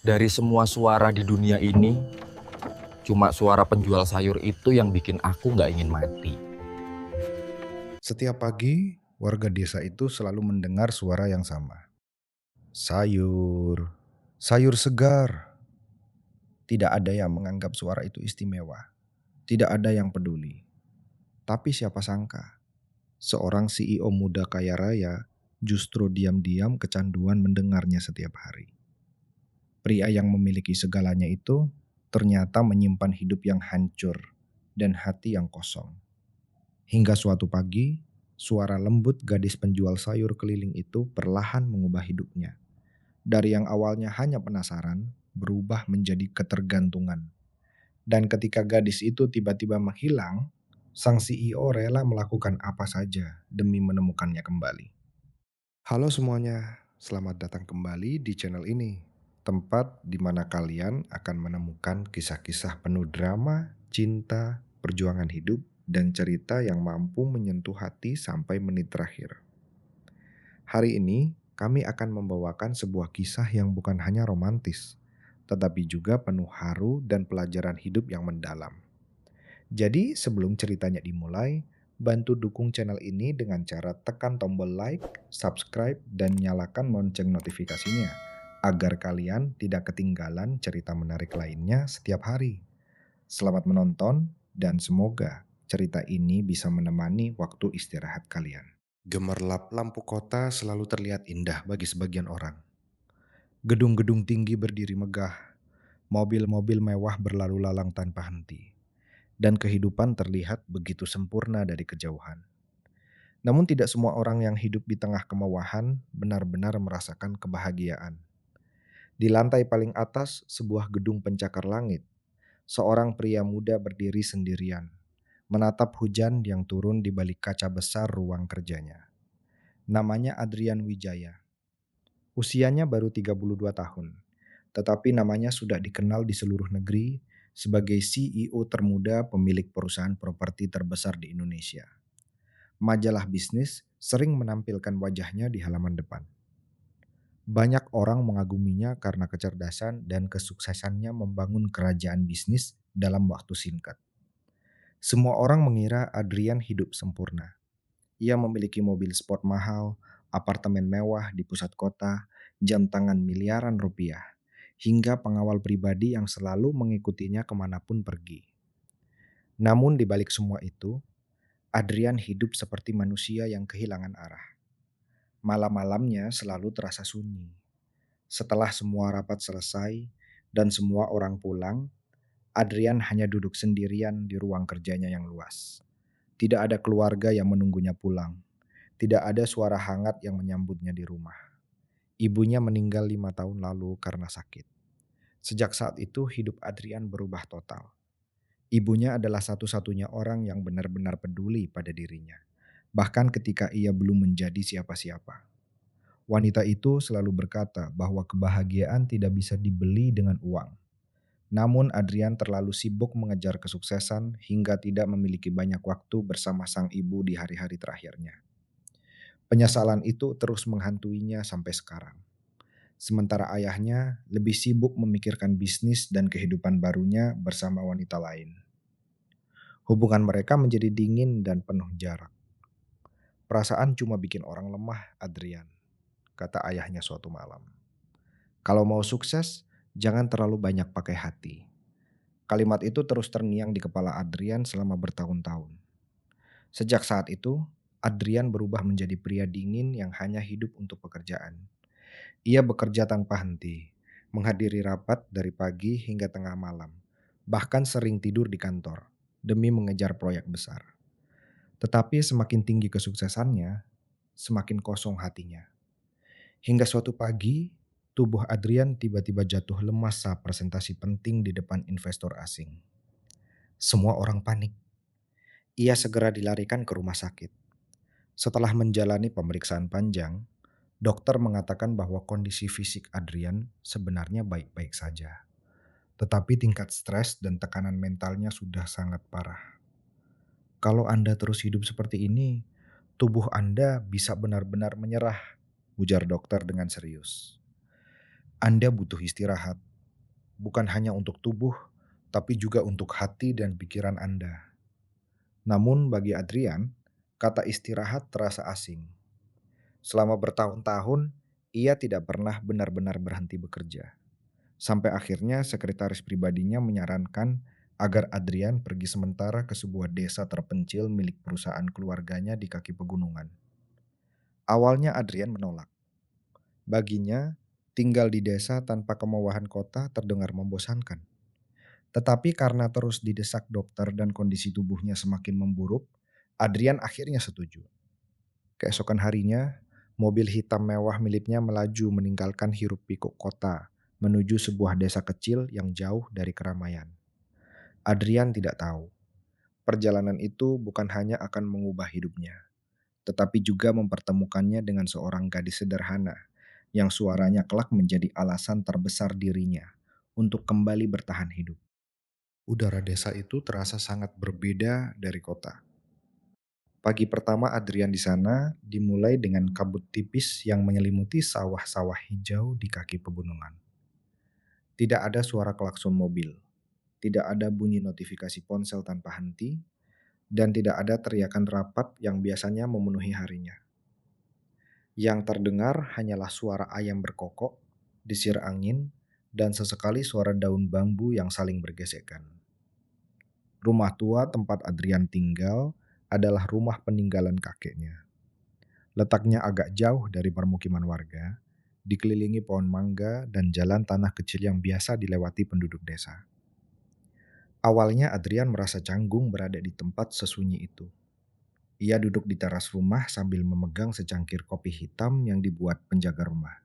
Dari semua suara di dunia ini, cuma suara penjual sayur itu yang bikin aku nggak ingin mati. Setiap pagi, warga desa itu selalu mendengar suara yang sama. Sayur, sayur segar. Tidak ada yang menganggap suara itu istimewa. Tidak ada yang peduli. Tapi siapa sangka, seorang CEO muda kaya raya justru diam-diam kecanduan mendengarnya setiap hari. Pria yang memiliki segalanya itu ternyata menyimpan hidup yang hancur dan hati yang kosong. Hingga suatu pagi, suara lembut gadis penjual sayur keliling itu perlahan mengubah hidupnya. Dari yang awalnya hanya penasaran, berubah menjadi ketergantungan. Dan ketika gadis itu tiba-tiba menghilang, sang CEO rela melakukan apa saja demi menemukannya kembali. Halo semuanya, selamat datang kembali di channel ini. Tempat di mana kalian akan menemukan kisah-kisah penuh drama, cinta, perjuangan hidup, dan cerita yang mampu menyentuh hati sampai menit terakhir. Hari ini, kami akan membawakan sebuah kisah yang bukan hanya romantis, tetapi juga penuh haru dan pelajaran hidup yang mendalam. Jadi, sebelum ceritanya dimulai, bantu dukung channel ini dengan cara tekan tombol like, subscribe, dan nyalakan lonceng notifikasinya agar kalian tidak ketinggalan cerita menarik lainnya setiap hari. Selamat menonton dan semoga cerita ini bisa menemani waktu istirahat kalian. Gemerlap lampu kota selalu terlihat indah bagi sebagian orang. Gedung-gedung tinggi berdiri megah, mobil-mobil mewah berlalu lalang tanpa henti, dan kehidupan terlihat begitu sempurna dari kejauhan. Namun tidak semua orang yang hidup di tengah kemewahan benar-benar merasakan kebahagiaan. Di lantai paling atas sebuah gedung pencakar langit, seorang pria muda berdiri sendirian, menatap hujan yang turun di balik kaca besar ruang kerjanya. Namanya Adrian Wijaya. Usianya baru 32 tahun, tetapi namanya sudah dikenal di seluruh negeri sebagai CEO termuda pemilik perusahaan properti terbesar di Indonesia. Majalah bisnis sering menampilkan wajahnya di halaman depan. Banyak orang mengaguminya karena kecerdasan dan kesuksesannya membangun kerajaan bisnis dalam waktu singkat. Semua orang mengira Adrian hidup sempurna. Ia memiliki mobil sport mahal, apartemen mewah di pusat kota, jam tangan miliaran rupiah, hingga pengawal pribadi yang selalu mengikutinya kemanapun pergi. Namun di balik semua itu, Adrian hidup seperti manusia yang kehilangan arah. Malam-malamnya selalu terasa sunyi. Setelah semua rapat selesai dan semua orang pulang, Adrian hanya duduk sendirian di ruang kerjanya yang luas. Tidak ada keluarga yang menunggunya pulang. Tidak ada suara hangat yang menyambutnya di rumah. Ibunya meninggal 5 tahun lalu karena sakit. Sejak saat itu hidup Adrian berubah total. Ibunya adalah satu-satunya orang yang benar-benar peduli pada dirinya. Bahkan ketika ia belum menjadi siapa-siapa. Wanita itu selalu berkata bahwa kebahagiaan tidak bisa dibeli dengan uang. Namun Adrian terlalu sibuk mengejar kesuksesan hingga tidak memiliki banyak waktu bersama sang ibu di hari-hari terakhirnya. Penyesalan itu terus menghantuinya sampai sekarang. Sementara ayahnya lebih sibuk memikirkan bisnis dan kehidupan barunya bersama wanita lain. Hubungan mereka menjadi dingin dan penuh jarak. Perasaan cuma bikin orang lemah, Adrian, kata ayahnya suatu malam. Kalau mau sukses, jangan terlalu banyak pakai hati. Kalimat itu terus terngiang di kepala Adrian selama bertahun-tahun. Sejak saat itu, Adrian berubah menjadi pria dingin yang hanya hidup untuk pekerjaan. Ia bekerja tanpa henti, menghadiri rapat dari pagi hingga tengah malam, bahkan sering tidur di kantor demi mengejar proyek besar. Tetapi semakin tinggi kesuksesannya, semakin kosong hatinya. Hingga suatu pagi, tubuh Adrian tiba-tiba jatuh lemas saat presentasi penting di depan investor asing. Semua orang panik. Ia segera dilarikan ke rumah sakit. Setelah menjalani pemeriksaan panjang, dokter mengatakan bahwa kondisi fisik Adrian sebenarnya baik-baik saja. Tetapi tingkat stres dan tekanan mentalnya sudah sangat parah. Kalau Anda terus hidup seperti ini, tubuh Anda bisa benar-benar menyerah, ujar dokter dengan serius. Anda butuh istirahat, bukan hanya untuk tubuh, tapi juga untuk hati dan pikiran Anda. Namun bagi Adrian, kata istirahat terasa asing. Selama bertahun-tahun, ia tidak pernah benar-benar berhenti bekerja. Sampai akhirnya sekretaris pribadinya menyarankan agar Adrian pergi sementara ke sebuah desa terpencil milik perusahaan keluarganya di kaki pegunungan. Awalnya Adrian menolak. Baginya, tinggal di desa tanpa kemewah kota terdengar membosankan. Tetapi karena terus didesak dokter dan kondisi tubuhnya semakin memburuk, Adrian akhirnya setuju. Keesokan harinya, mobil hitam mewah miliknya melaju meninggalkan hiruk-pikuk kota menuju sebuah desa kecil yang jauh dari keramaian. Adrian tidak tahu, perjalanan itu bukan hanya akan mengubah hidupnya, tetapi juga mempertemukannya dengan seorang gadis sederhana yang suaranya kelak menjadi alasan terbesar dirinya untuk kembali bertahan hidup. Udara desa itu terasa sangat berbeda dari kota. Pagi pertama Adrian di sana dimulai dengan kabut tipis yang menyelimuti sawah-sawah hijau di kaki pegunungan. Tidak ada suara klakson mobil, tidak ada bunyi notifikasi ponsel tanpa henti, dan tidak ada teriakan rapat yang biasanya memenuhi harinya. Yang terdengar hanyalah suara ayam berkokok, desir angin, dan sesekali suara daun bambu yang saling bergesekan. Rumah tua tempat Adrian tinggal adalah rumah peninggalan kakeknya. Letaknya agak jauh dari permukiman warga, dikelilingi pohon mangga dan jalan tanah kecil yang biasa dilewati penduduk desa. Awalnya Adrian merasa canggung berada di tempat sesunyi itu. Ia duduk di teras rumah sambil memegang secangkir kopi hitam yang dibuat penjaga rumah.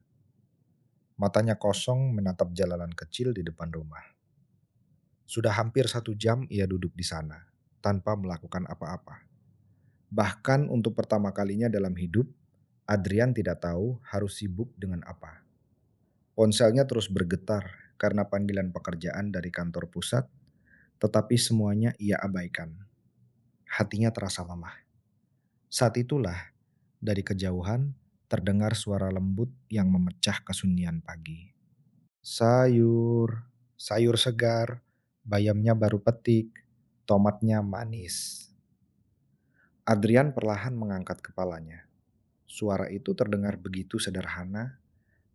Matanya kosong menatap jalanan kecil di depan rumah. Sudah hampir 1 jam ia duduk di sana, tanpa melakukan apa-apa. Bahkan untuk pertama kalinya dalam hidup, Adrian tidak tahu harus sibuk dengan apa. Ponselnya terus bergetar karena panggilan pekerjaan dari kantor pusat, tetapi semuanya ia abaikan. Hatinya terasa lemah. Saat itulah, dari kejauhan, terdengar suara lembut yang memecah kesunyian pagi. Sayur, sayur segar, bayamnya baru petik, tomatnya manis. Adrian perlahan mengangkat kepalanya. Suara itu terdengar begitu sederhana,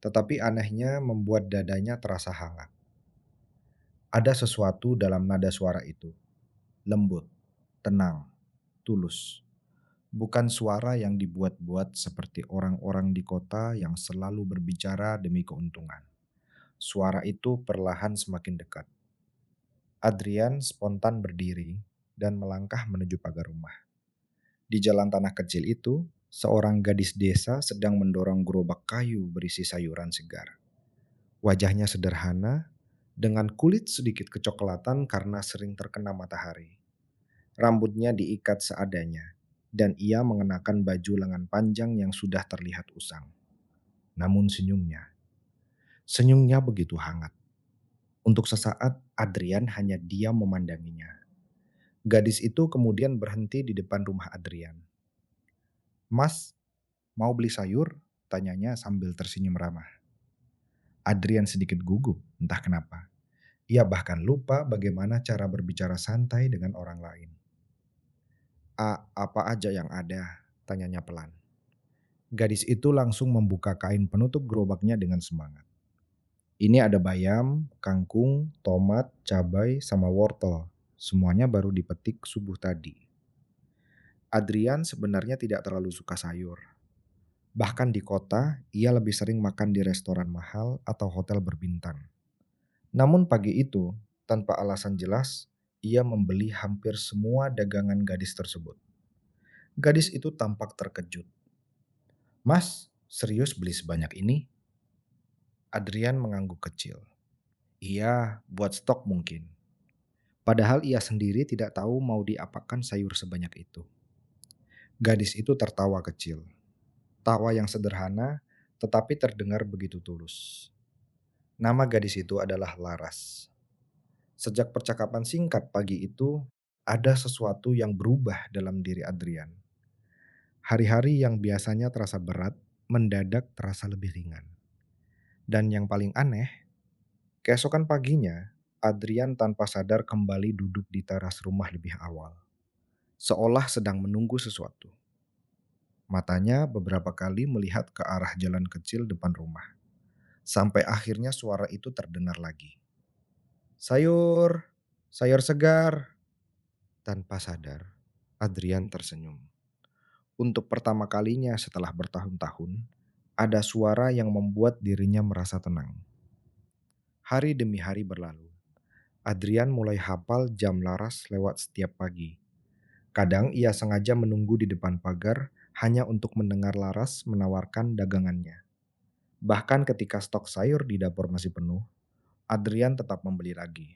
tetapi anehnya membuat dadanya terasa hangat. Ada sesuatu dalam nada suara itu, lembut, tenang, tulus. Bukan suara yang dibuat-buat seperti orang-orang di kota yang selalu berbicara demi keuntungan. Suara itu perlahan semakin dekat. Adrian spontan berdiri dan melangkah menuju pagar rumah. Di jalan tanah kecil itu, seorang gadis desa sedang mendorong gerobak kayu berisi sayuran segar. Wajahnya sederhana, dengan kulit sedikit kecoklatan karena sering terkena matahari. Rambutnya diikat seadanya, dan ia mengenakan baju lengan panjang yang sudah terlihat usang. Namun senyumnya begitu hangat. Untuk sesaat, Adrian hanya diam memandanginya. Gadis itu kemudian berhenti di depan rumah Adrian. "Mas, mau beli sayur?" tanyanya sambil tersenyum ramah. Adrian sedikit gugup, entah kenapa. Ia bahkan lupa bagaimana cara berbicara santai dengan orang lain. Apa aja yang ada?" tanyanya pelan. Gadis itu langsung membuka kain penutup gerobaknya dengan semangat. "Ini ada bayam, kangkung, tomat, cabai, sama wortel. Semuanya baru dipetik subuh tadi." Adrian sebenarnya tidak terlalu suka sayur. Bahkan di kota, ia lebih sering makan di restoran mahal atau hotel berbintang. Namun pagi itu, tanpa alasan jelas, ia membeli hampir semua dagangan gadis tersebut. Gadis itu tampak terkejut. "Mas, serius beli sebanyak ini?" Adrian mengangguk kecil. "Iya, buat stok mungkin." Padahal ia sendiri tidak tahu mau diapakan sayur sebanyak itu. Gadis itu tertawa kecil. Tawa yang sederhana, tetapi terdengar begitu tulus. Nama gadis itu adalah Laras. Sejak percakapan singkat pagi itu, ada sesuatu yang berubah dalam diri Adrian. Hari-hari yang biasanya terasa berat, mendadak terasa lebih ringan. Dan yang paling aneh, Keesokan paginya, Adrian tanpa sadar kembali duduk di teras rumah lebih awal, seolah sedang menunggu sesuatu. Matanya beberapa kali melihat ke arah jalan kecil depan rumah, sampai akhirnya suara itu terdengar lagi. Sayur, sayur segar. Tanpa sadar, Adrian tersenyum. Untuk pertama kalinya setelah bertahun-tahun, ada suara yang membuat dirinya merasa tenang. Hari demi hari berlalu. Adrian mulai hafal jam laras lewat setiap pagi. Kadang ia sengaja menunggu di depan pagar hanya untuk mendengar laras menawarkan dagangannya. Bahkan ketika stok sayur di dapur masih penuh, Adrian tetap membeli lagi.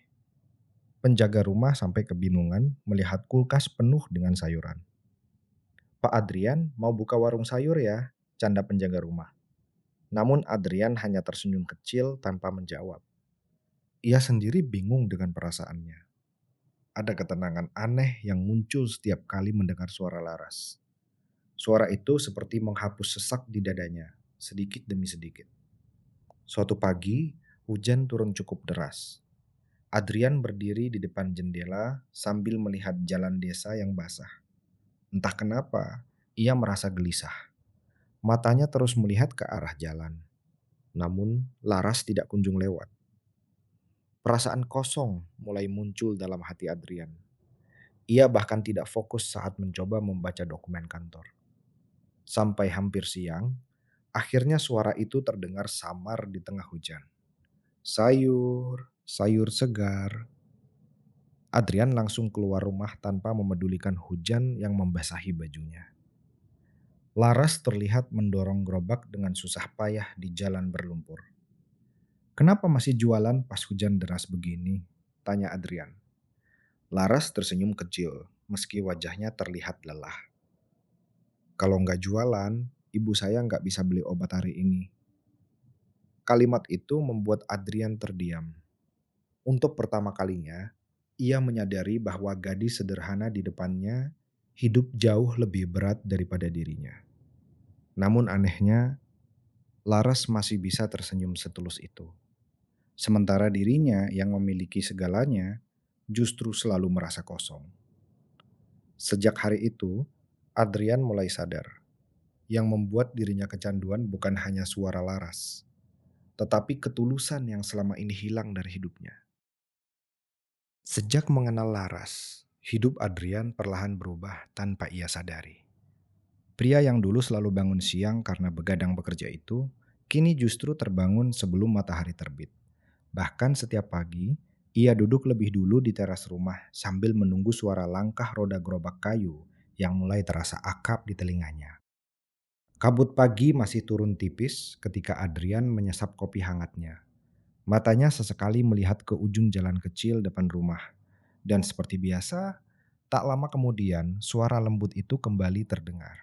Penjaga rumah sampai kebingungan melihat kulkas penuh dengan sayuran. Pak Adrian mau buka warung sayur ya, canda penjaga rumah. Namun Adrian hanya tersenyum kecil tanpa menjawab. Ia sendiri bingung dengan perasaannya. Ada ketenangan aneh yang muncul setiap kali mendengar suara laras. Suara itu seperti menghapus sesak di dadanya, sedikit demi sedikit. Suatu pagi, hujan turun cukup deras. Adrian berdiri di depan jendela sambil melihat jalan desa yang basah. Entah kenapa, ia merasa gelisah. Matanya terus melihat ke arah jalan. Namun, laras tidak kunjung lewat. Perasaan kosong mulai muncul dalam hati Adrian. Ia bahkan tidak fokus saat mencoba membaca dokumen kantor. Sampai hampir siang, akhirnya suara itu terdengar samar di tengah hujan. Sayur, sayur segar. Adrian langsung keluar rumah tanpa memedulikan hujan yang membasahi bajunya. Laras terlihat mendorong gerobak dengan susah payah di jalan berlumpur. Kenapa masih jualan pas hujan deras begini? Tanya Adrian. Laras tersenyum kecil, meski wajahnya terlihat lelah. Kalau nggak jualan, ibu saya nggak bisa beli obat hari ini. Kalimat itu membuat Adrian terdiam. Untuk pertama kalinya, ia menyadari bahwa gadis sederhana di depannya hidup jauh lebih berat daripada dirinya. Namun anehnya, Laras masih bisa tersenyum setulus itu. Sementara dirinya yang memiliki segalanya justru selalu merasa kosong. Sejak hari itu, Adrian mulai sadar. Yang membuat dirinya kecanduan bukan hanya suara laras, tetapi ketulusan yang selama ini hilang dari hidupnya. Sejak mengenal laras, hidup Adrian perlahan berubah tanpa ia sadari. Pria yang dulu selalu bangun siang karena begadang bekerja itu, kini justru terbangun sebelum matahari terbit. Bahkan setiap pagi, ia duduk lebih dulu di teras rumah sambil menunggu suara langkah roda gerobak kayu yang mulai terasa akrab di telinganya. Kabut pagi masih turun tipis ketika Adrian menyesap kopi hangatnya. Matanya sesekali melihat ke ujung jalan kecil depan rumah. Dan seperti biasa, tak lama kemudian suara lembut itu kembali terdengar.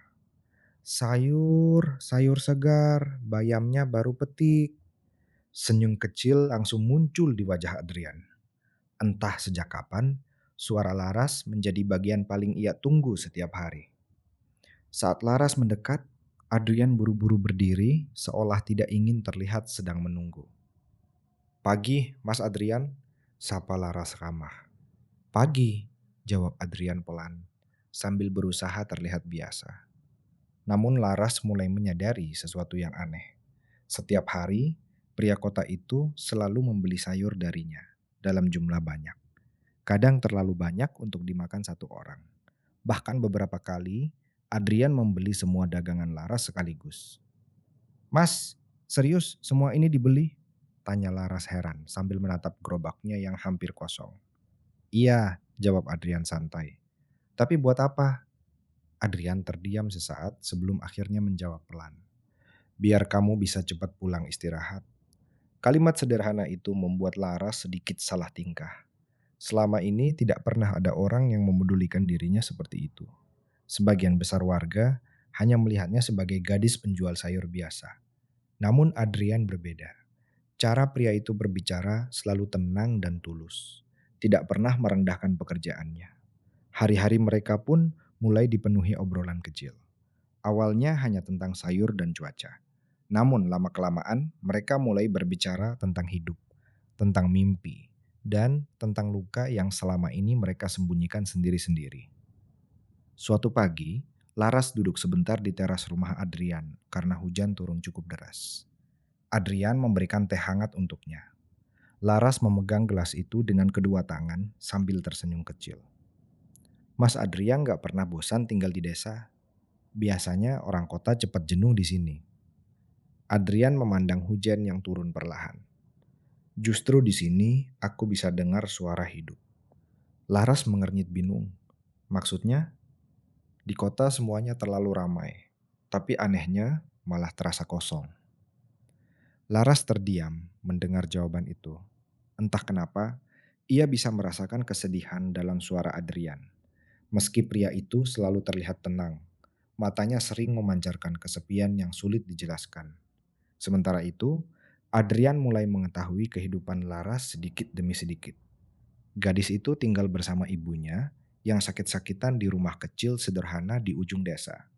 Sayur, sayur segar, bayamnya baru petik. Senyum kecil langsung muncul di wajah Adrian. Entah sejak kapan, suara Laras menjadi bagian paling ia tunggu setiap hari. Saat Laras mendekat, Adrian buru-buru berdiri seolah tidak ingin terlihat sedang menunggu. Pagi, Mas Adrian, sapa Laras ramah. Pagi, jawab Adrian pelan, sambil berusaha terlihat biasa. Namun Laras mulai menyadari sesuatu yang aneh. Setiap hari, pria kota itu selalu membeli sayur darinya dalam jumlah banyak. Kadang terlalu banyak untuk dimakan satu orang. Bahkan beberapa kali, Adrian membeli semua dagangan Laras sekaligus. Mas, serius semua ini dibeli? Tanya Laras heran sambil menatap gerobaknya yang hampir kosong. Iya, jawab Adrian santai. Tapi buat apa? Adrian terdiam sesaat sebelum akhirnya menjawab pelan. Biar kamu bisa cepat pulang istirahat. Kalimat sederhana itu membuat Laras sedikit salah tingkah. Selama ini tidak pernah ada orang yang memedulikan dirinya seperti itu. Sebagian besar warga hanya melihatnya sebagai gadis penjual sayur biasa. Namun Adrian berbeda. Cara pria itu berbicara selalu tenang dan tulus. Tidak pernah merendahkan pekerjaannya. Hari-hari mereka pun mulai dipenuhi obrolan kecil. Awalnya hanya tentang sayur dan cuaca. Namun lama-kelamaan mereka mulai berbicara tentang hidup. tentang mimpi, dan tentang luka yang selama ini mereka sembunyikan sendiri-sendiri. Suatu pagi, Laras duduk sebentar di teras rumah Adrian karena hujan turun cukup deras. Adrian memberikan teh hangat untuknya. Laras memegang gelas itu dengan kedua tangan sambil tersenyum kecil. Mas Adrian gak pernah bosan tinggal di desa. Biasanya orang kota cepat jenuh di sini. Adrian memandang hujan yang turun perlahan. Justru di sini aku bisa dengar suara hidup. Laras mengernyit bingung. Maksudnya, di kota semuanya terlalu ramai. Tapi anehnya malah terasa kosong. Laras terdiam mendengar jawaban itu. Entah kenapa, ia bisa merasakan kesedihan dalam suara Adrian. Meski pria itu selalu terlihat tenang, matanya sering memancarkan kesepian yang sulit dijelaskan. Sementara itu, Adrian mulai mengetahui kehidupan Laras sedikit demi sedikit. Gadis itu tinggal bersama ibunya yang sakit-sakitan di rumah kecil sederhana di ujung desa.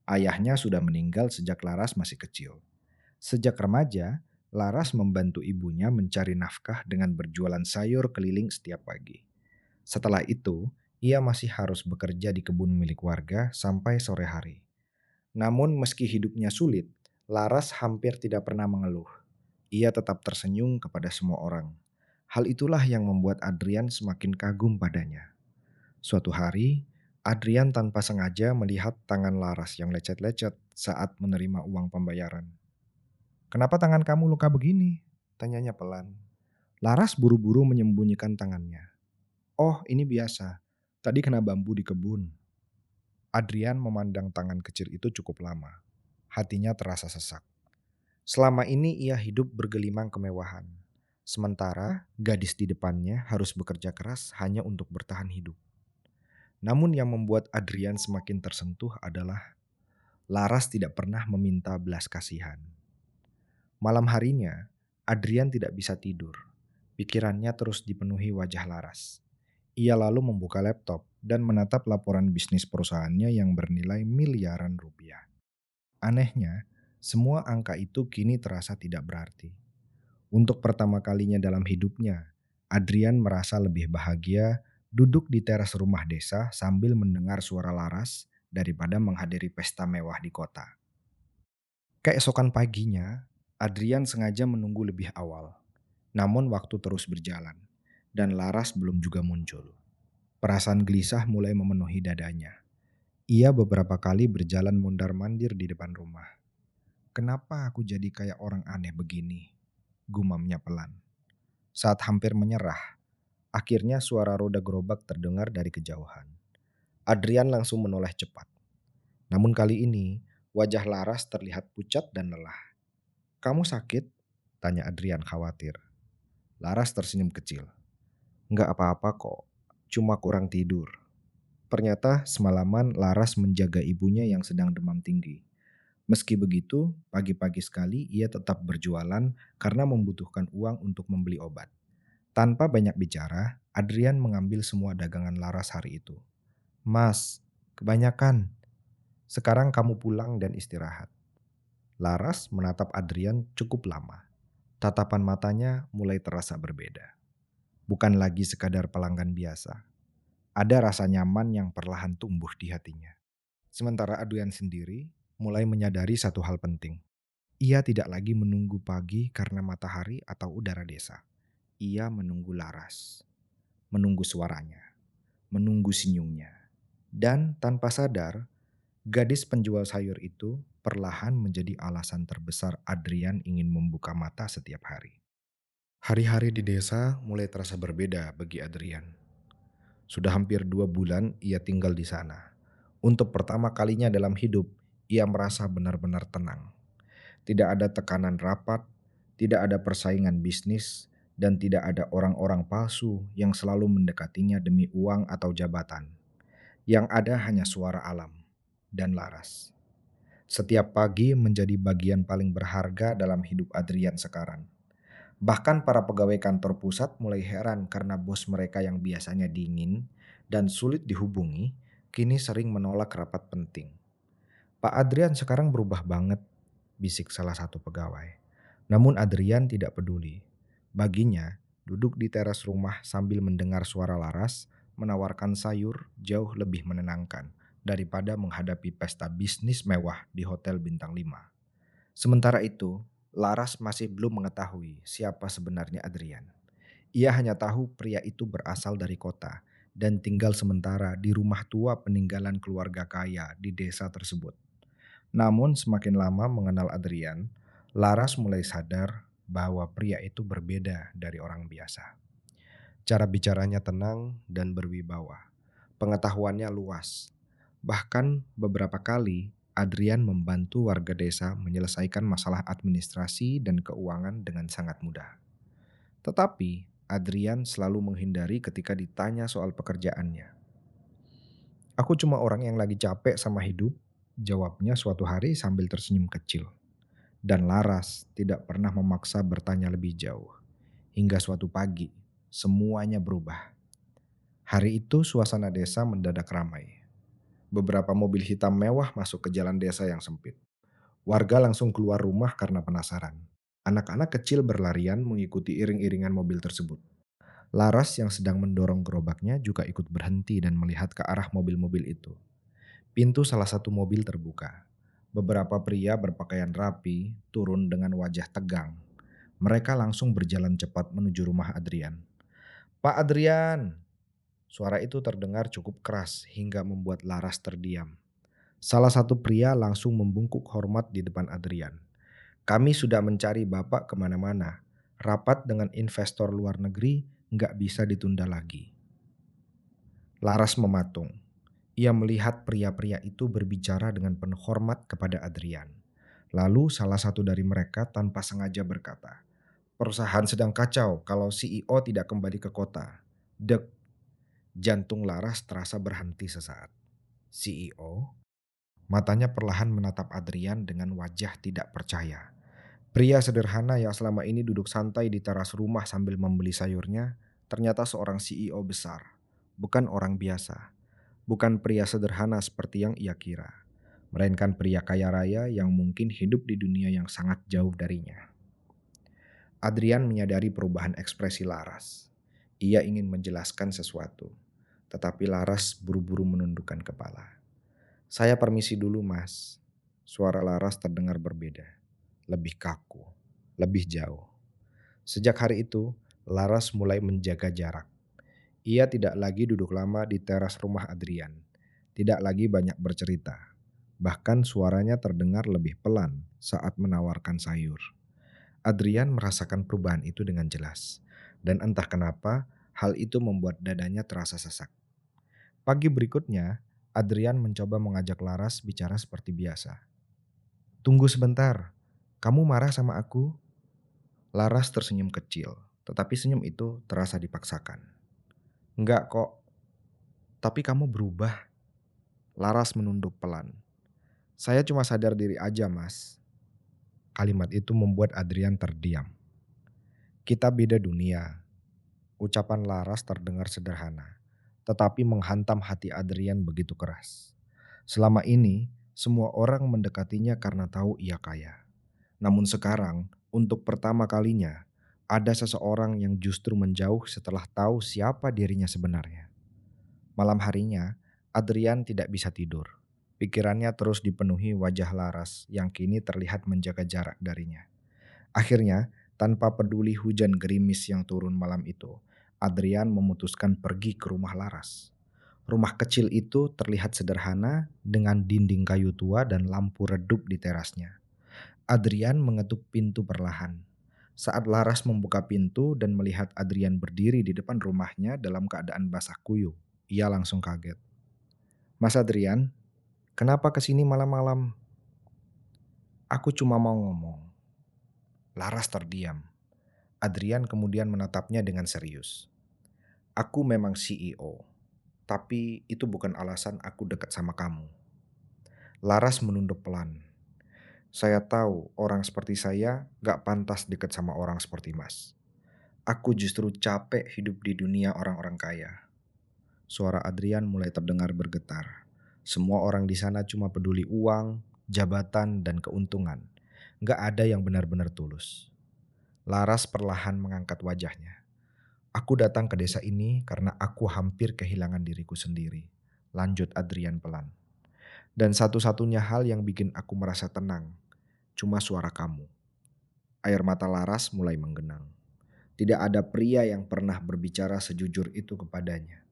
Ayahnya sudah meninggal sejak Laras masih kecil. Sejak remaja, Laras membantu ibunya mencari nafkah dengan berjualan sayur keliling setiap pagi. Setelah itu, ia masih harus bekerja di kebun milik warga sampai sore hari. Namun meski hidupnya sulit, Laras hampir tidak pernah mengeluh. Ia tetap tersenyum kepada semua orang. Hal itulah yang membuat Adrian semakin kagum padanya. Suatu hari, Adrian tanpa sengaja melihat tangan Laras yang lecet-lecet saat menerima uang pembayaran. "Kenapa tangan kamu luka begini?" tanyanya pelan. Laras buru-buru menyembunyikan tangannya. "Oh, ini biasa. Tadi kena bambu di kebun." Adrian memandang tangan kecil itu cukup lama. Hatinya terasa sesak. Selama ini ia hidup bergelimang kemewahan. Sementara gadis di depannya harus bekerja keras hanya untuk bertahan hidup. Namun yang membuat Adrian semakin tersentuh adalah Laras tidak pernah meminta belas kasihan. Malam harinya, Adrian tidak bisa tidur. Pikirannya terus dipenuhi wajah Laras. Ia lalu membuka laptop dan menatap laporan bisnis perusahaannya yang bernilai miliaran rupiah. Anehnya, semua angka itu kini terasa tidak berarti. Untuk pertama kalinya dalam hidupnya, Adrian merasa lebih bahagia duduk di teras rumah desa sambil mendengar suara Laras daripada menghadiri pesta mewah di kota. Keesokan paginya, Adrian sengaja menunggu lebih awal. Namun waktu terus berjalan, dan Laras belum juga muncul. Perasaan gelisah mulai memenuhi dadanya. Ia beberapa kali berjalan mondar-mandir di depan rumah. "Kenapa aku jadi kayak orang aneh begini?" gumamnya pelan. Saat hampir menyerah, akhirnya suara roda gerobak terdengar dari kejauhan. Adrian langsung menoleh cepat. Namun kali ini, wajah Laras terlihat pucat dan lelah. "Kamu sakit?" tanya Adrian khawatir. Laras tersenyum kecil. "Nggak apa-apa kok, cuma kurang tidur." Ternyata semalaman Laras menjaga ibunya yang sedang demam tinggi. Meski begitu, pagi-pagi sekali ia tetap berjualan karena membutuhkan uang untuk membeli obat. Tanpa banyak bicara, Adrian mengambil semua dagangan Laras hari itu. "Mas, kebanyakan. Sekarang kamu pulang dan istirahat." Laras menatap Adrian cukup lama. Tatapan matanya mulai terasa berbeda. Bukan lagi sekadar pelanggan biasa. Ada rasa nyaman yang perlahan tumbuh di hatinya. Sementara Adrian sendiri mulai menyadari satu hal penting. Ia tidak lagi menunggu pagi karena matahari atau udara desa. Ia menunggu Laras, menunggu suaranya, menunggu senyumnya. Dan tanpa sadar, gadis penjual sayur itu perlahan menjadi alasan terbesar Adrian ingin membuka mata setiap hari. Hari-hari di desa mulai terasa berbeda bagi Adrian. Sudah hampir 2 bulan ia tinggal di sana. Untuk pertama kalinya dalam hidup, ia merasa benar-benar tenang. Tidak ada tekanan rapat, tidak ada persaingan bisnis, dan tidak ada orang-orang palsu yang selalu mendekatinya demi uang atau jabatan. Yang ada hanya suara alam dan Laras. Setiap pagi menjadi bagian paling berharga dalam hidup Adrian sekarang. Bahkan para pegawai kantor pusat mulai heran karena bos mereka yang biasanya dingin dan sulit dihubungi, kini sering menolak rapat penting. "Pak Adrian sekarang berubah banget," bisik salah satu pegawai. Namun Adrian tidak peduli. Baginya, Duduk di teras rumah sambil mendengar suara Laras menawarkan sayur jauh lebih menenangkan daripada menghadapi pesta bisnis mewah di Hotel Bintang 5. Sementara itu, Laras masih belum mengetahui siapa sebenarnya Adrian. Ia hanya tahu pria itu berasal dari kota dan tinggal sementara di rumah tua peninggalan keluarga kaya di desa tersebut. Namun semakin lama mengenal Adrian, Laras mulai sadar bahwa pria itu berbeda dari orang biasa. Cara bicaranya tenang dan berwibawa. Pengetahuannya luas. Bahkan beberapa kali Adrian membantu warga desa menyelesaikan masalah administrasi dan keuangan dengan sangat mudah. Tetapi Adrian selalu menghindari ketika ditanya soal pekerjaannya. Aku cuma orang yang lagi capek sama hidup, jawabnya suatu hari sambil tersenyum kecil. Dan Laras tidak pernah memaksa bertanya lebih jauh. Hingga suatu pagi, semuanya berubah. Hari itu suasana desa mendadak ramai. Beberapa mobil hitam mewah masuk ke jalan desa yang sempit. Warga langsung keluar rumah karena penasaran. Anak-anak kecil berlarian mengikuti iring-iringan mobil tersebut. Laras yang sedang mendorong gerobaknya juga ikut berhenti dan melihat ke arah mobil-mobil itu. Pintu salah satu mobil terbuka. Beberapa pria berpakaian rapi turun dengan wajah tegang. Mereka langsung berjalan cepat menuju rumah Adrian. "Pak Adrian!" Suara itu terdengar cukup keras hingga membuat Laras terdiam. Salah satu pria langsung membungkuk hormat di depan Adrian. "Kami sudah mencari Bapak kemana-mana. Rapat dengan investor luar negeri nggak bisa ditunda lagi." Laras mematung. Ia melihat pria-pria itu berbicara dengan penuh hormat kepada Adrian. Lalu salah satu dari mereka tanpa sengaja berkata, "Perusahaan sedang kacau kalau CEO tidak kembali ke kota." Dek, jantung Laras terasa berhenti sesaat. CEO? Matanya perlahan menatap Adrian dengan wajah tidak percaya. Pria sederhana yang selama ini duduk santai di teras rumah sambil membeli sayurnya, ternyata seorang CEO besar. Bukan orang biasa. Bukan pria sederhana seperti yang ia kira. Melainkan pria kaya raya yang mungkin hidup di dunia yang sangat jauh darinya. Adrian menyadari perubahan ekspresi Laras. Ia ingin menjelaskan sesuatu. Tetapi Laras buru-buru menundukkan kepala. "Saya permisi dulu, Mas." Suara Laras terdengar berbeda. Lebih kaku, lebih jauh. Sejak hari itu, Laras mulai menjaga jarak. Ia tidak lagi duduk lama di teras rumah Adrian. Tidak lagi banyak bercerita. Bahkan suaranya terdengar lebih pelan saat menawarkan sayur. Adrian merasakan perubahan itu dengan jelas. Dan entah kenapa, hal itu membuat dadanya terasa sesak. Pagi berikutnya, Adrian mencoba mengajak Laras bicara seperti biasa. "Tunggu sebentar, kamu marah sama aku?" Laras tersenyum kecil, tetapi senyum itu terasa dipaksakan. "Enggak kok, tapi kamu berubah." Laras menunduk pelan. "Saya cuma sadar diri aja, Mas." Kalimat itu membuat Adrian terdiam. "Kita beda dunia." Ucapan Laras terdengar sederhana, tetapi menghantam hati Adrian begitu keras. Selama ini, semua orang mendekatinya karena tahu ia kaya. Namun sekarang, untuk pertama kalinya, ada seseorang yang justru menjauh setelah tahu siapa dirinya sebenarnya. Malam harinya, Adrian tidak bisa tidur. Pikirannya terus dipenuhi wajah Laras yang kini terlihat menjaga jarak darinya. Akhirnya, tanpa peduli hujan gerimis yang turun malam itu, Adrian memutuskan pergi ke rumah Laras. Rumah kecil itu terlihat sederhana dengan dinding kayu tua dan lampu redup di terasnya. Adrian mengetuk pintu perlahan. Saat Laras membuka pintu dan melihat Adrian berdiri di depan rumahnya dalam keadaan basah kuyup, ia langsung kaget. "Mas Adrian, kenapa kesini malam-malam?" "Aku cuma mau ngomong." Laras terdiam. Adrian kemudian menatapnya dengan serius. "Aku memang CEO, tapi itu bukan alasan aku dekat sama kamu." Laras menunduk pelan. "Saya tahu orang seperti saya gak pantas dekat sama orang seperti Mas. Aku justru capek hidup di dunia orang-orang kaya." Suara Adrian mulai terdengar bergetar. Semua orang di sana cuma peduli uang, jabatan, dan keuntungan. Gak ada yang benar-benar tulus. Laras perlahan mengangkat wajahnya. Aku datang ke desa ini karena aku hampir kehilangan diriku sendiri. Lanjut Adrian pelan. Dan satu-satunya hal yang bikin aku merasa tenang, cuma suara kamu. Air mata Laras mulai menggenang. Tidak ada pria yang pernah berbicara sejujur itu kepadanya.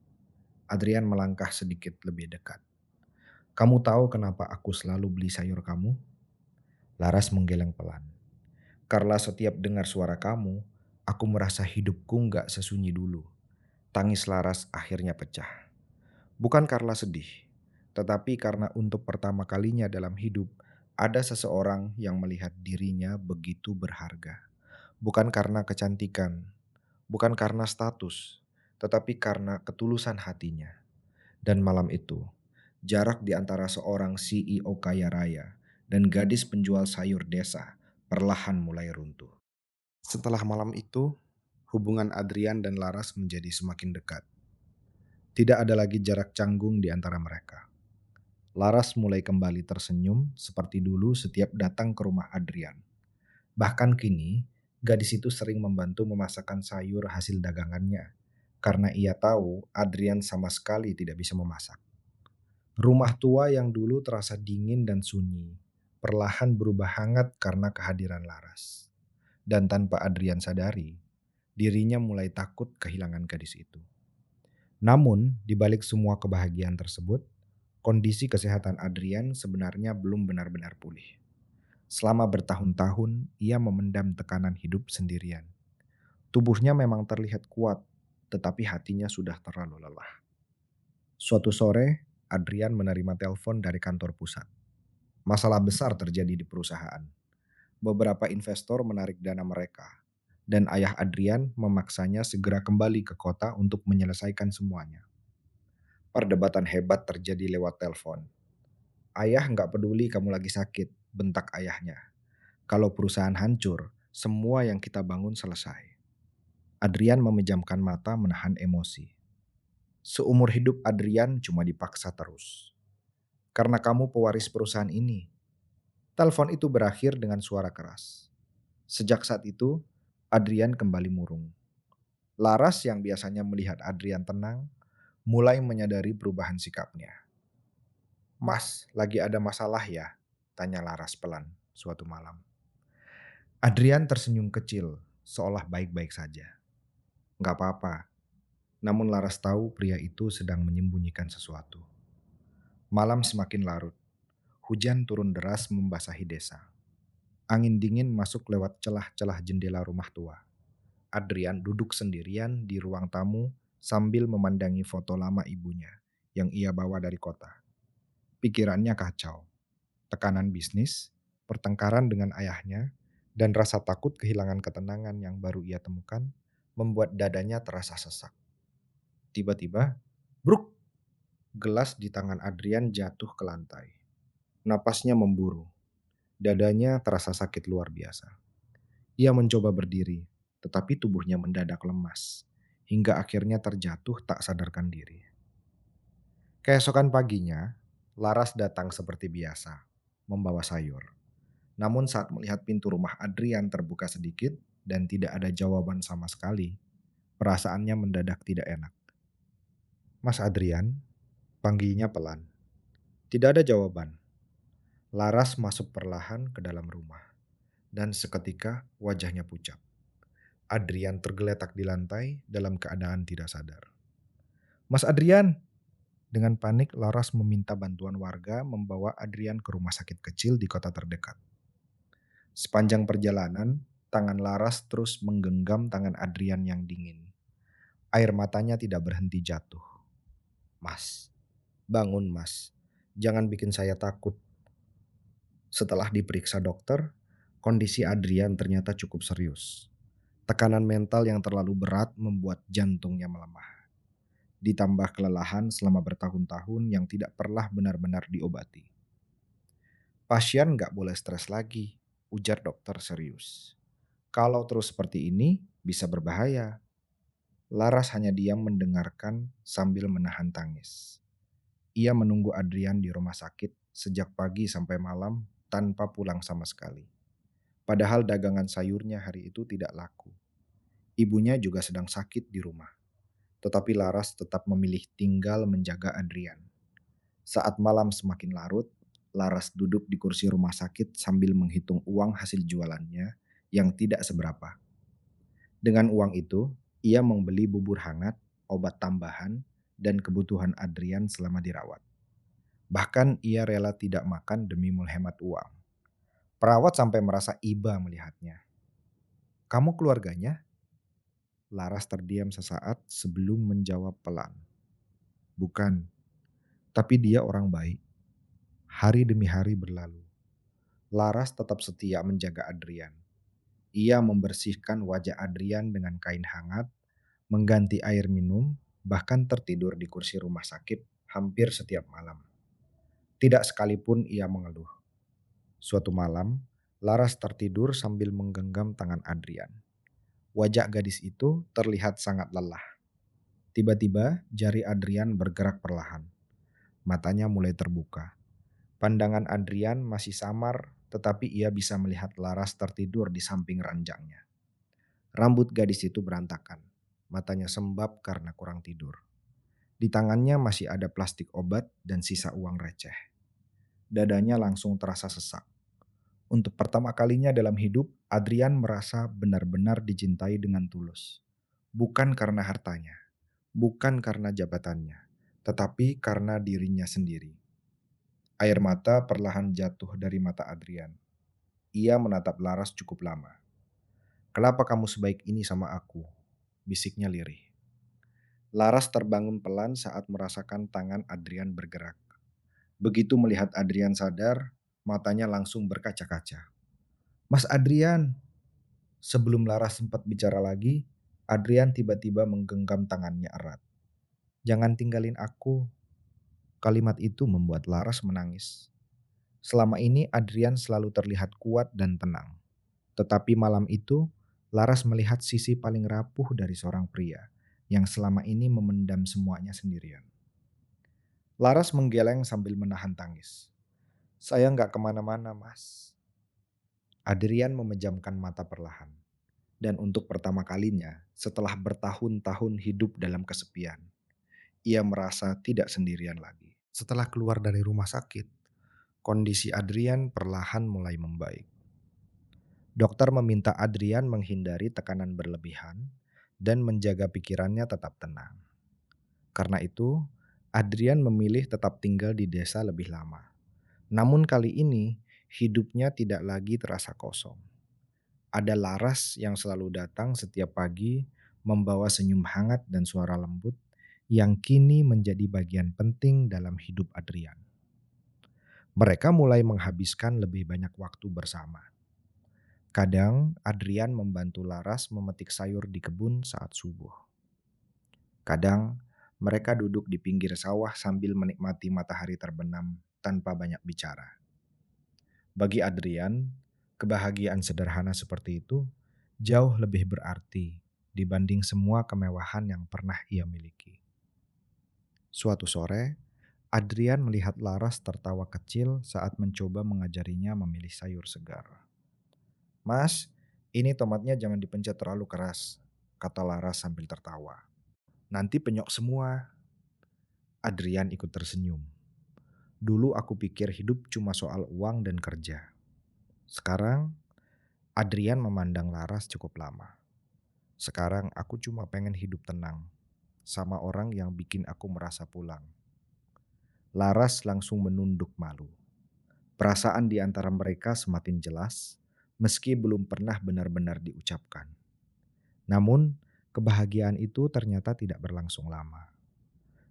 Adrian melangkah sedikit lebih dekat. Kamu tahu kenapa aku selalu beli sayur kamu? Laras menggeleng pelan. Karena setiap dengar suara kamu, aku merasa hidupku nggak sesunyi dulu. Tangis Laras akhirnya pecah. Bukan karena sedih, tetapi karena untuk pertama kalinya dalam hidup, ada seseorang yang melihat dirinya begitu berharga. Bukan karena kecantikan, bukan karena status, tetapi karena ketulusan hatinya. Dan malam itu, jarak di antara seorang CEO kaya raya dan gadis penjual sayur desa perlahan mulai runtuh. Setelah malam itu, hubungan Adrian dan Laras menjadi semakin dekat. Tidak ada lagi jarak canggung di antara mereka. Laras mulai kembali tersenyum seperti dulu setiap datang ke rumah Adrian. Bahkan kini, gadis itu sering membantu memasakkan sayur hasil dagangannya karena ia tahu Adrian sama sekali tidak bisa memasak. Rumah tua yang dulu terasa dingin dan sunyi, perlahan berubah hangat karena kehadiran Laras. Dan tanpa Adrian sadari, dirinya mulai takut kehilangan gadis itu. Namun, di balik semua kebahagiaan tersebut, kondisi kesehatan Adrian sebenarnya belum benar-benar pulih. Selama bertahun-tahun, ia memendam tekanan hidup sendirian. Tubuhnya memang terlihat kuat, tetapi hatinya sudah terlalu lelah. Suatu sore, Adrian menerima telepon dari kantor pusat. Masalah besar terjadi di perusahaan. Beberapa investor menarik dana mereka, dan ayah Adrian memaksanya segera kembali ke kota untuk menyelesaikan semuanya. Perdebatan hebat terjadi lewat telepon. Ayah nggak peduli kamu lagi sakit, bentak ayahnya. Kalau perusahaan hancur, semua yang kita bangun selesai. Adrian memejamkan mata menahan emosi. Seumur hidup Adrian cuma dipaksa terus. Karena kamu pewaris perusahaan ini. Telepon itu berakhir dengan suara keras. Sejak saat itu, Adrian kembali murung. Laras yang biasanya melihat Adrian tenang, mulai menyadari perubahan sikapnya. Mas, lagi ada masalah ya? Tanya Laras pelan suatu malam. Adrian tersenyum kecil, seolah baik-baik saja. Nggak apa-apa, namun Laras tahu pria itu sedang menyembunyikan sesuatu. Malam semakin larut, hujan turun deras membasahi desa. Angin dingin masuk lewat celah-celah jendela rumah tua. Adrian duduk sendirian di ruang tamu sambil memandangi foto lama ibunya yang ia bawa dari kota. Pikirannya kacau, tekanan bisnis, pertengkaran dengan ayahnya, dan rasa takut kehilangan ketenangan yang baru ia temukan membuat dadanya terasa sesak. Tiba-tiba, bruk, gelas di tangan Adrian jatuh ke lantai. Napasnya memburu, dadanya terasa sakit luar biasa. Ia mencoba berdiri, tetapi tubuhnya mendadak lemas, hingga akhirnya terjatuh tak sadarkan diri. Keesokan paginya, Laras datang seperti biasa, membawa sayur. Namun saat melihat pintu rumah Adrian terbuka sedikit dan tidak ada jawaban sama sekali, perasaannya mendadak tidak enak. Mas Adrian, panggilnya pelan. Tidak ada jawaban. Laras masuk perlahan ke dalam rumah, dan seketika wajahnya pucat. Adrian tergeletak di lantai dalam keadaan tidak sadar. Mas Adrian! Dengan panik, Laras meminta bantuan warga membawa Adrian ke rumah sakit kecil di kota terdekat. Sepanjang perjalanan, tangan Laras terus menggenggam tangan Adrian yang dingin. Air matanya tidak berhenti jatuh. Mas, bangun mas. Jangan bikin saya takut. Setelah diperiksa dokter, kondisi Adrian ternyata cukup serius. Tekanan mental yang terlalu berat membuat jantungnya melemah. Ditambah kelelahan selama bertahun-tahun yang tidak pernah benar-benar diobati. Pasien nggak boleh stres lagi, ujar dokter serius. Kalau terus seperti ini, bisa berbahaya. Laras hanya diam mendengarkan sambil menahan tangis. Ia menunggu Adrian di rumah sakit sejak pagi sampai malam tanpa pulang sama sekali. Padahal dagangan sayurnya hari itu tidak laku. Ibunya juga sedang sakit di rumah, tetapi Laras tetap memilih tinggal menjaga Adrian. Saat malam semakin larut, Laras duduk di kursi rumah sakit sambil menghitung uang hasil jualannya yang tidak seberapa. Dengan uang itu, ia membeli bubur hangat, obat tambahan, dan kebutuhan Adrian selama dirawat. Bahkan ia rela tidak makan demi menghemat uang. Perawat sampai merasa iba melihatnya. "Kamu keluarganya?" Laras terdiam sesaat sebelum menjawab pelan. "Bukan, tapi dia orang baik." Hari demi hari berlalu. Laras tetap setia menjaga Adrian. Ia membersihkan wajah Adrian dengan kain hangat, mengganti air minum, bahkan tertidur di kursi rumah sakit hampir setiap malam. Tidak sekalipun ia mengeluh. Suatu malam, Laras tertidur sambil menggenggam tangan Adrian. Wajah gadis itu terlihat sangat lelah. Tiba-tiba jari Adrian bergerak perlahan. Matanya mulai terbuka. Pandangan Adrian masih samar, tetapi ia bisa melihat Laras tertidur di samping ranjangnya. Rambut gadis itu berantakan. Matanya sembab karena kurang tidur. Di tangannya masih ada plastik obat dan sisa uang receh. Dadanya langsung terasa sesak. Untuk pertama kalinya dalam hidup, Adrian merasa benar-benar dicintai dengan tulus. Bukan karena hartanya, bukan karena jabatannya, tetapi karena dirinya sendiri. Air mata perlahan jatuh dari mata Adrian. Ia menatap Laras cukup lama. "Kenapa kamu sebaik ini sama aku?" bisiknya lirih. Laras terbangun pelan saat merasakan tangan Adrian bergerak. Begitu melihat Adrian sadar, matanya langsung berkaca-kaca. "Mas Adrian!" Sebelum Laras sempat bicara lagi, Adrian tiba-tiba menggenggam tangannya erat. "Jangan tinggalin aku." Kalimat itu membuat Laras menangis. Selama ini Adrian selalu terlihat kuat dan tenang. Tetapi malam itu, Laras melihat sisi paling rapuh dari seorang pria yang selama ini memendam semuanya sendirian. Laras menggeleng sambil menahan tangis. "Saya nggak kemana-mana, Mas." Adrian memejamkan mata perlahan. Dan untuk pertama kalinya, setelah bertahun-tahun hidup dalam kesepian, ia merasa tidak sendirian lagi. Setelah keluar dari rumah sakit, kondisi Adrian perlahan mulai membaik. Dokter meminta Adrian menghindari tekanan berlebihan dan menjaga pikirannya tetap tenang. Karena itu, Adrian memilih tetap tinggal di desa lebih lama. Namun kali ini, hidupnya tidak lagi terasa kosong. Ada Laras yang selalu datang setiap pagi, membawa senyum hangat dan suara lembut yang kini menjadi bagian penting dalam hidup Adrian. Mereka mulai menghabiskan lebih banyak waktu bersama. Kadang Adrian membantu Laras memetik sayur di kebun saat subuh. Kadang mereka duduk di pinggir sawah sambil menikmati matahari terbenam tanpa banyak bicara. Bagi Adrian, kebahagiaan sederhana seperti itu jauh lebih berarti dibanding semua kemewahan yang pernah ia miliki. Suatu sore, Adrian melihat Laras tertawa kecil saat mencoba mengajarinya memilih sayur segar. "Mas, ini tomatnya jangan dipencet terlalu keras," kata Laras sambil tertawa. "Nanti penyok semua." Adrian ikut tersenyum. "Dulu aku pikir hidup cuma soal uang dan kerja." Sekarang, Adrian memandang Laras cukup lama. "Sekarang aku cuma pengen hidup tenang, sama orang yang bikin aku merasa pulang." Laras langsung menunduk malu. Perasaan di antara mereka semakin jelas, meski belum pernah benar-benar diucapkan. Namun, kebahagiaan itu ternyata tidak berlangsung lama.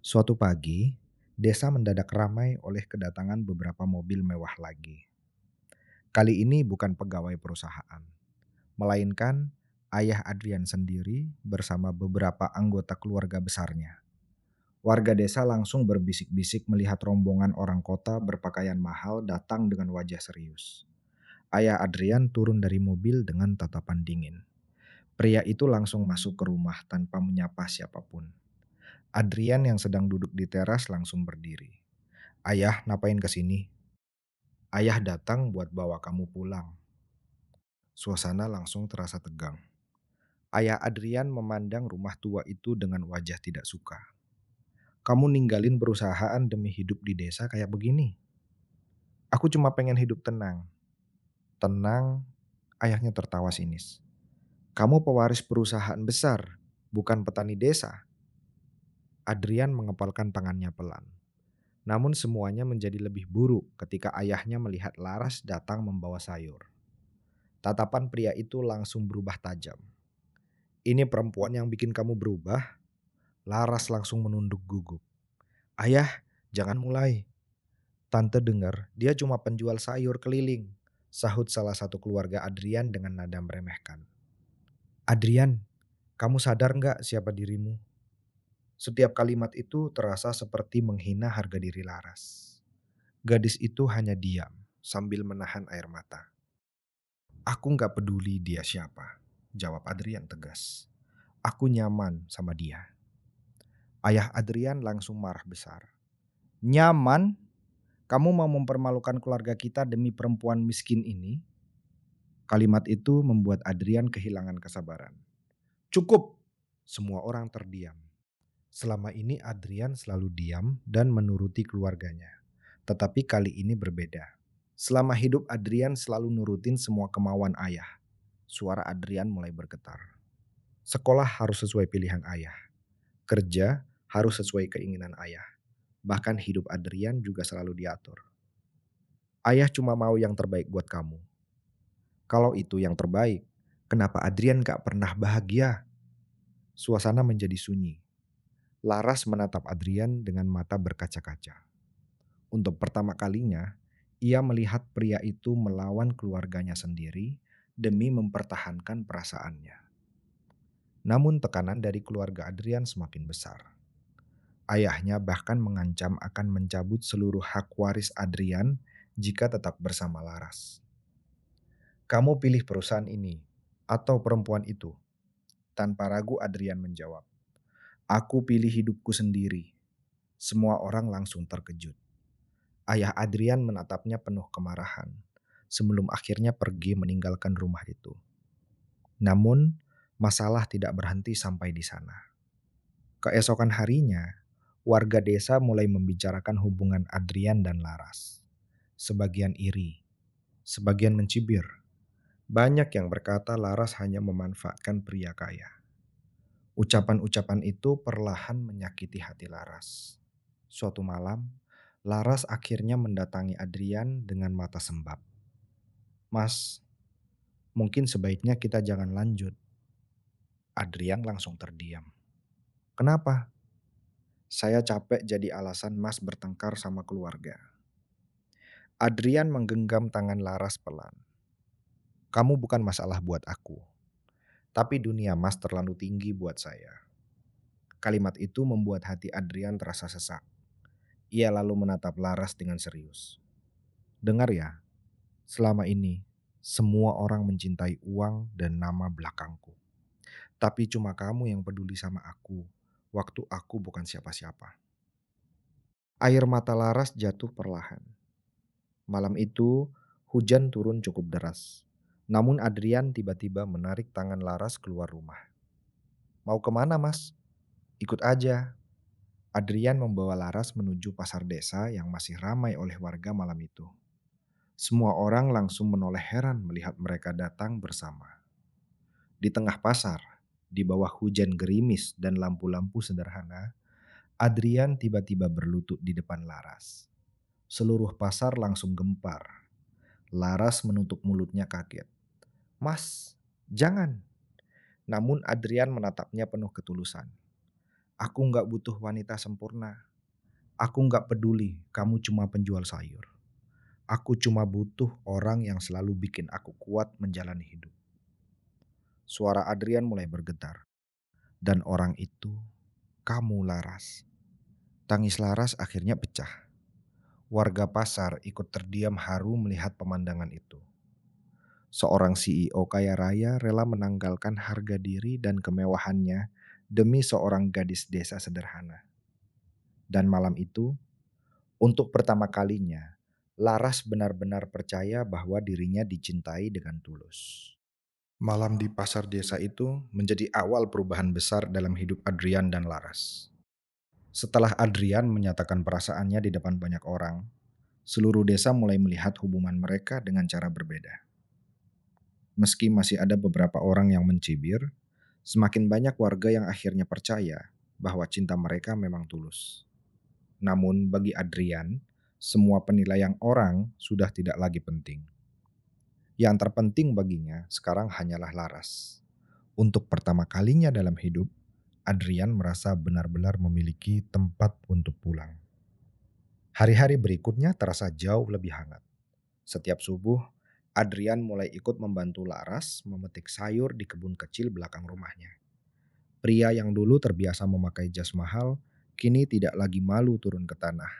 Suatu pagi, desa mendadak ramai oleh kedatangan beberapa mobil mewah lagi. Kali ini bukan pegawai perusahaan, melainkan ayah Adrian sendiri bersama beberapa anggota keluarga besarnya. Warga desa langsung berbisik-bisik melihat rombongan orang kota berpakaian mahal datang dengan wajah serius. Ayah Adrian turun dari mobil dengan tatapan dingin. Pria itu langsung masuk ke rumah tanpa menyapa siapapun. Adrian yang sedang duduk di teras langsung berdiri. "Ayah, ngapain kesini?" "Ayah datang buat bawa kamu pulang." Suasana langsung terasa tegang. Ayah Adrian memandang rumah tua itu dengan wajah tidak suka. Kamu ninggalin perusahaan demi hidup di desa kayak begini. Aku cuma pengen hidup tenang. Tenang, ayahnya tertawa sinis. Kamu pewaris perusahaan besar, bukan petani desa. Adrian mengepalkan tangannya pelan. Namun semuanya menjadi lebih buruk ketika ayahnya melihat Laras datang membawa sayur. Tatapan pria itu langsung berubah tajam. Ini perempuan yang bikin kamu berubah? Laras langsung menunduk gugup. Ayah, jangan mulai. Tante dengar dia cuma penjual sayur keliling, sahut salah satu keluarga Adrian dengan nada meremehkan. Adrian, kamu sadar nggak siapa dirimu? Setiap kalimat itu terasa seperti menghina harga diri Laras. Gadis itu hanya diam sambil menahan air mata. Aku nggak peduli dia siapa, jawab Adrian tegas. Aku nyaman sama dia. Ayah Adrian langsung marah besar. Nyaman? Kamu mau mempermalukan keluarga kita demi perempuan miskin ini? Kalimat itu membuat Adrian kehilangan kesabaran. Cukup! Semua orang terdiam. Selama ini Adrian selalu diam dan menuruti keluarganya. Tetapi kali ini berbeda. Selama hidup Adrian selalu nurutin semua kemauan ayah. Suara Adrian mulai bergetar. Sekolah harus sesuai pilihan ayah. Kerja harus sesuai keinginan ayah. Bahkan hidup Adrian juga selalu diatur. Ayah cuma mau yang terbaik buat kamu. Kalau itu yang terbaik, kenapa Adrian gak pernah bahagia? Suasana menjadi sunyi. Laras menatap Adrian dengan mata berkaca-kaca. Untuk pertama kalinya, ia melihat pria itu melawan keluarganya sendiri demi mempertahankan perasaannya. Namun tekanan dari keluarga Adrian semakin besar. Ayahnya bahkan mengancam akan mencabut seluruh hak waris Adrian jika tetap bersama Laras. Kamu pilih perusahaan ini atau perempuan itu? Tanpa ragu Adrian menjawab. Aku pilih hidupku sendiri. Semua orang langsung terkejut. Ayah Adrian menatapnya penuh kemarahan sebelum akhirnya pergi meninggalkan rumah itu. Namun, masalah tidak berhenti sampai di sana. Keesokan harinya, warga desa mulai membicarakan hubungan Adrian dan Laras. Sebagian iri, sebagian mencibir. Banyak yang berkata Laras hanya memanfaatkan pria kaya. Ucapan-ucapan itu perlahan menyakiti hati Laras. Suatu malam, Laras akhirnya mendatangi Adrian dengan mata sembab. Mas, mungkin sebaiknya kita jangan lanjut. Adrian langsung terdiam. Kenapa? Saya capek jadi alasan Mas bertengkar sama keluarga. Adrian menggenggam tangan Laras pelan. Kamu bukan masalah buat aku, tapi dunia Mas terlalu tinggi buat saya. Kalimat itu membuat hati Adrian terasa sesak. Ia lalu menatap Laras dengan serius. Dengar ya, selama ini semua orang mencintai uang dan nama belakangku. Tapi cuma kamu yang peduli sama aku, waktu aku bukan siapa-siapa. Air mata Laras jatuh perlahan. Malam itu, hujan turun cukup deras. Namun Adrian tiba-tiba menarik tangan Laras keluar rumah. Mau kemana mas? Ikut aja. Adrian membawa Laras menuju pasar desa yang masih ramai oleh warga malam itu. Semua orang langsung menoleh heran melihat mereka datang bersama. Di tengah pasar, di bawah hujan gerimis dan lampu-lampu sederhana, Adrian tiba-tiba berlutut di depan Laras. Seluruh pasar langsung gempar. Laras menutup mulutnya kaget. Mas, jangan. Namun Adrian menatapnya penuh ketulusan. Aku nggak butuh wanita sempurna. Aku nggak peduli kamu cuma penjual sayur. Aku cuma butuh orang yang selalu bikin aku kuat menjalani hidup. Suara Adrian mulai bergetar. Dan orang itu, kamu Laras. Tangis Laras akhirnya pecah. Warga pasar ikut terdiam haru melihat pemandangan itu. Seorang CEO kaya raya rela menanggalkan harga diri dan kemewahannya demi seorang gadis desa sederhana. Dan malam itu, untuk pertama kalinya, Laras benar-benar percaya bahwa dirinya dicintai dengan tulus. Malam di pasar desa itu menjadi awal perubahan besar dalam hidup Adrian dan Laras. Setelah Adrian menyatakan perasaannya di depan banyak orang, seluruh desa mulai melihat hubungan mereka dengan cara berbeda. Meski masih ada beberapa orang yang mencibir, semakin banyak warga yang akhirnya percaya bahwa cinta mereka memang tulus. Namun bagi Adrian, semua penilaian orang sudah tidak lagi penting. Yang terpenting baginya sekarang hanyalah Laras. Untuk pertama kalinya dalam hidup, Adrian merasa benar-benar memiliki tempat untuk pulang. Hari-hari berikutnya terasa jauh lebih hangat. Setiap subuh, Adrian mulai ikut membantu Laras memetik sayur di kebun kecil belakang rumahnya. Pria yang dulu terbiasa memakai jas mahal, kini tidak lagi malu turun ke tanah,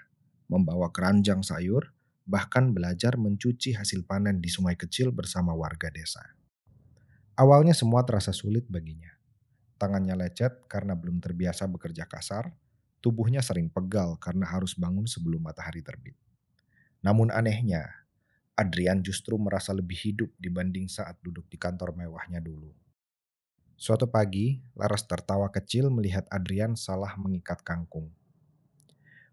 membawa keranjang sayur, bahkan belajar mencuci hasil panen di sungai kecil bersama warga desa. Awalnya semua terasa sulit baginya. Tangannya lecet karena belum terbiasa bekerja kasar, tubuhnya sering pegal karena harus bangun sebelum matahari terbit. Namun anehnya, Adrian justru merasa lebih hidup dibanding saat duduk di kantor mewahnya dulu. Suatu pagi, Laras tertawa kecil melihat Adrian salah mengikat kangkung.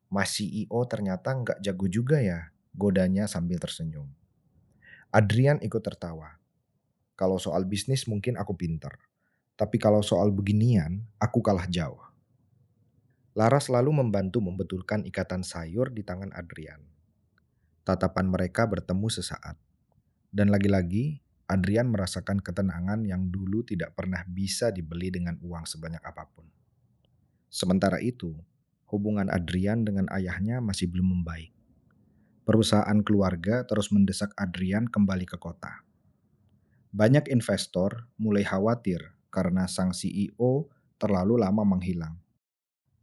Mas CEO ternyata nggak jago juga ya, godanya sambil tersenyum. Adrian ikut tertawa. Kalau soal bisnis mungkin aku pinter, tapi kalau soal beginian, aku kalah jauh. Laras selalu membantu membetulkan ikatan sayur di tangan Adrian. Tatapan mereka bertemu sesaat. Dan lagi-lagi, Adrian merasakan ketenangan yang dulu tidak pernah bisa dibeli dengan uang sebanyak apapun. Sementara itu, hubungan Adrian dengan ayahnya masih belum membaik. Perusahaan keluarga terus mendesak Adrian kembali ke kota. Banyak investor mulai khawatir karena sang CEO terlalu lama menghilang.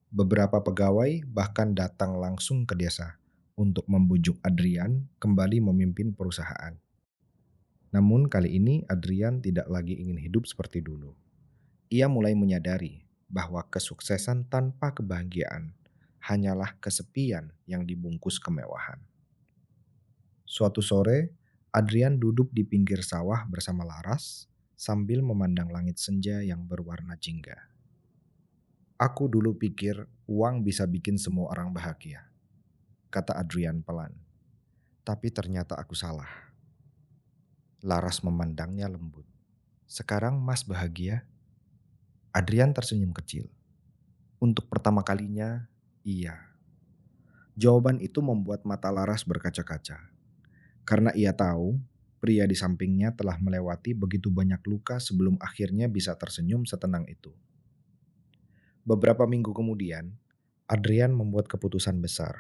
Beberapa pegawai bahkan datang langsung ke desa untuk membujuk Adrian kembali memimpin perusahaan. Namun kali ini Adrian tidak lagi ingin hidup seperti dulu. Ia mulai menyadari bahwa kesuksesan tanpa kebahagiaan hanyalah kesepian yang dibungkus kemewahan. Suatu sore, Adrian duduk di pinggir sawah bersama Laras sambil memandang langit senja yang berwarna jingga. Aku dulu pikir uang bisa bikin semua orang bahagia, kata Adrian pelan. Tapi ternyata aku salah. Laras memandangnya lembut. Sekarang Mas bahagia? Adrian tersenyum kecil. Untuk pertama kalinya, iya. Jawaban itu membuat mata Laras berkaca-kaca. Karena ia tahu, pria di sampingnya telah melewati begitu banyak luka sebelum akhirnya bisa tersenyum setenang itu. Beberapa minggu kemudian, Adrian membuat keputusan besar.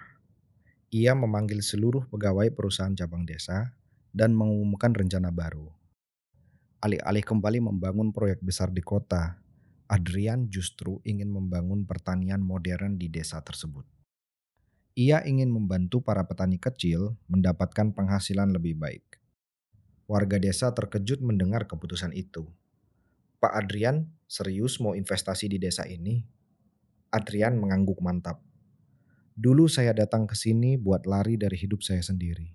Ia memanggil seluruh pegawai perusahaan cabang desa dan mengumumkan rencana baru. Alih-alih kembali membangun proyek besar di kota, Adrian justru ingin membangun pertanian modern di desa tersebut. Ia ingin membantu para petani kecil mendapatkan penghasilan lebih baik. Warga desa terkejut mendengar keputusan itu. Pak Adrian, serius mau investasi di desa ini? Adrian mengangguk mantap. Dulu saya datang ke sini buat lari dari hidup saya sendiri.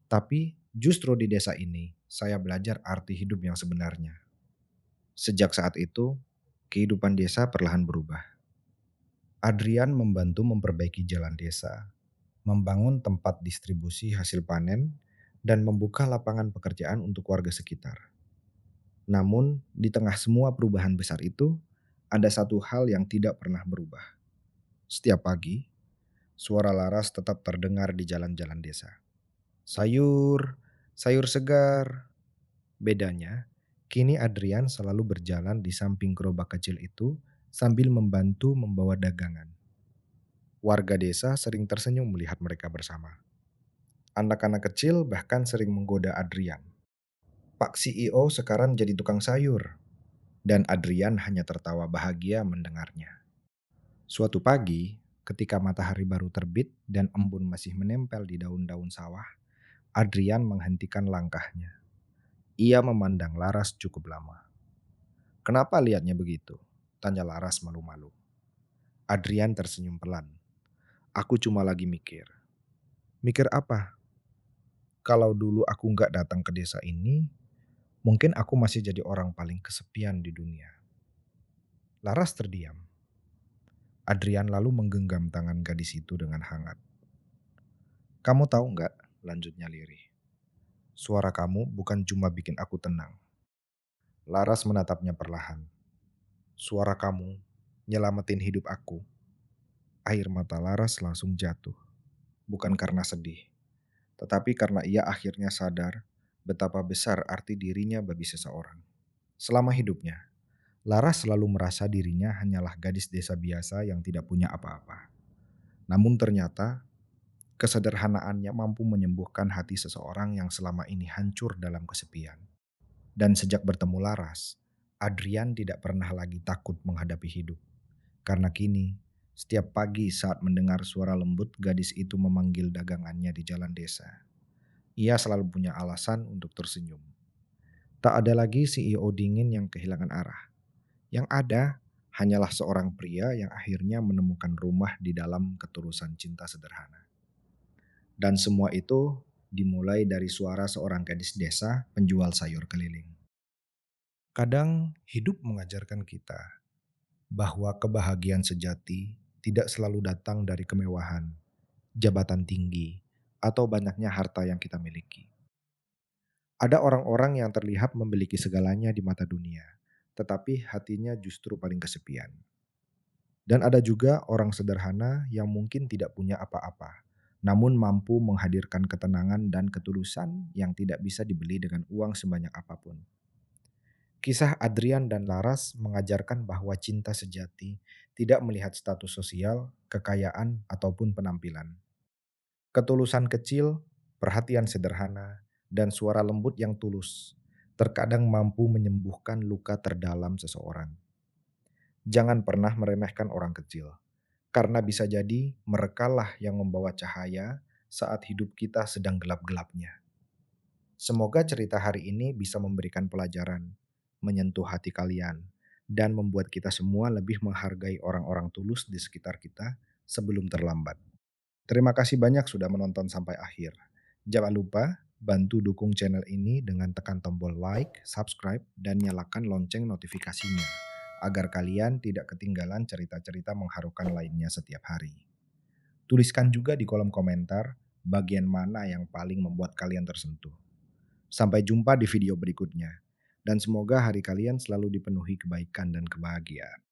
Tapi justru di desa ini, saya belajar arti hidup yang sebenarnya. Sejak saat itu, kehidupan desa perlahan berubah. Adrian membantu memperbaiki jalan desa, membangun tempat distribusi hasil panen, dan membuka lapangan pekerjaan untuk warga sekitar. Namun, di tengah semua perubahan besar itu, ada satu hal yang tidak pernah berubah. Setiap pagi, suara Laras tetap terdengar di jalan-jalan desa. Sayur, sayur segar. Bedanya, kini Adrian selalu berjalan di samping gerobak kecil itu sambil membantu membawa dagangan. Warga desa sering tersenyum melihat mereka bersama. Anak-anak kecil bahkan sering menggoda Adrian. Pak CEO sekarang jadi tukang sayur. Dan Adrian hanya tertawa bahagia mendengarnya. Suatu pagi, ketika matahari baru terbit dan embun masih menempel di daun-daun sawah, Adrian menghentikan langkahnya. Ia memandang Laras cukup lama. Kenapa lihatnya begitu? Tanya Laras malu-malu. Adrian tersenyum pelan. Aku cuma lagi mikir. Mikir apa? Kalau dulu aku nggak datang ke desa ini, Mungkin aku masih jadi orang paling kesepian di dunia. Laras terdiam. Adrian lalu menggenggam tangan gadis itu dengan hangat. Kamu tahu nggak, lanjutnya lirih. Suara kamu bukan cuma bikin aku tenang. Laras menatapnya perlahan. Suara kamu nyelamatin hidup aku. Air mata Laras langsung jatuh. Bukan karena sedih, tetapi karena ia akhirnya sadar betapa besar arti dirinya bagi seseorang. Selama hidupnya, Laras selalu merasa dirinya hanyalah gadis desa biasa yang tidak punya apa-apa. Namun ternyata, kesederhanaannya mampu menyembuhkan hati seseorang yang selama ini hancur dalam kesepian. Dan sejak bertemu Laras, Adrian tidak pernah lagi takut menghadapi hidup. Karena kini, setiap pagi saat mendengar suara lembut gadis itu memanggil dagangannya di jalan desa, ia selalu punya alasan untuk tersenyum. Tak ada lagi CEO dingin yang kehilangan arah. Yang ada hanyalah seorang pria yang akhirnya menemukan rumah di dalam ketulusan cinta sederhana. Dan semua itu dimulai dari suara seorang gadis desa penjual sayur keliling. Kadang hidup mengajarkan kita bahwa kebahagiaan sejati tidak selalu datang dari kemewahan, jabatan tinggi, atau banyaknya harta yang kita miliki. Ada orang-orang yang terlihat memiliki segalanya di mata dunia, tetapi hatinya justru paling kesepian. Dan ada juga orang sederhana yang mungkin tidak punya apa-apa, namun mampu menghadirkan ketenangan dan ketulusan yang tidak bisa dibeli dengan uang sebanyak apapun. Kisah Adrian dan Laras mengajarkan bahwa cinta sejati tidak melihat status sosial, kekayaan, ataupun penampilan. Ketulusan kecil, perhatian sederhana, dan suara lembut yang tulus terkadang mampu menyembuhkan luka terdalam seseorang. Jangan pernah meremehkan orang kecil, karena bisa jadi merekalah yang membawa cahaya saat hidup kita sedang gelap-gelapnya. Semoga cerita hari ini bisa memberikan pelajaran, menyentuh hati kalian, dan membuat kita semua lebih menghargai orang-orang tulus di sekitar kita sebelum terlambat. Terima kasih banyak sudah menonton sampai akhir. Jangan lupa bantu dukung channel ini dengan tekan tombol like, subscribe, dan nyalakan lonceng notifikasinya agar kalian tidak ketinggalan cerita-cerita mengharukan lainnya setiap hari. Tuliskan juga di kolom komentar bagian mana yang paling membuat kalian tersentuh. Sampai jumpa di video berikutnya, dan semoga hari kalian selalu dipenuhi kebaikan dan kebahagiaan.